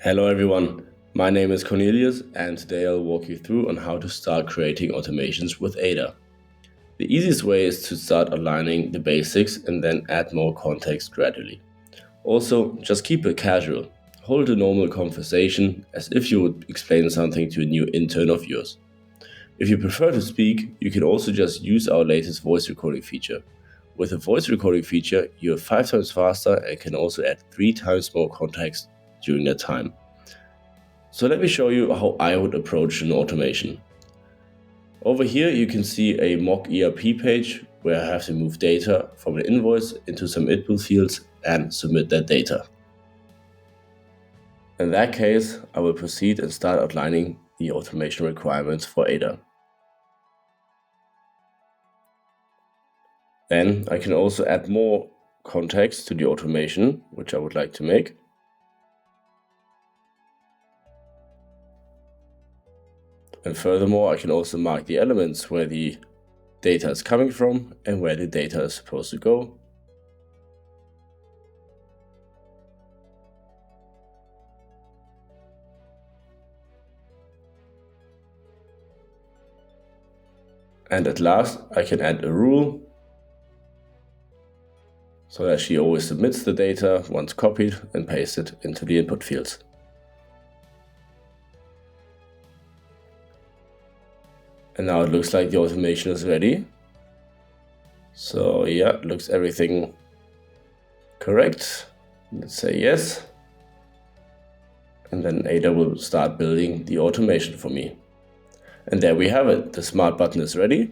Hello everyone, my name is Cornelius and today I'll walk you through on how to start creating automations with Ada. The easiest way is to start aligning the basics and then add more context gradually. Also, just keep it casual. Hold a normal conversation as if you would explain something to a new intern of yours. If you prefer to speak, you can also just use our latest voice recording feature. With the voice recording feature, you're 5 times faster and can also add 3 times more context during that time. So let me show you how I would approach an automation. Over here you can see a mock ERP page where I have to move data from an invoice into some input fields and submit that data. In that case, I will proceed and start outlining the automation requirements for Ada. Then I can also add more context to the automation, which I would like to make. And furthermore, I can also mark the elements where the data is coming from and where the data is supposed to go. And at last, I can add a rule so that she always submits the data once copied and pasted into the input fields. And now it looks like the automation is ready. So yeah, looks everything correct. Let's say yes. And then Ada will start building the automation for me. And there we have it. The smart button is ready.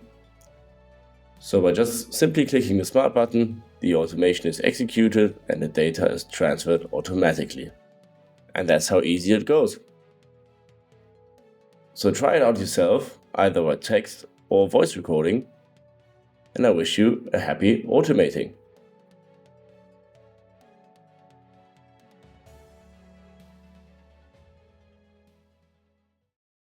So by just simply clicking the smart button, the automation is executed and the data is transferred automatically. And that's how easy it goes. So try it out yourself, either by text or voice recording, and I wish you a happy automating.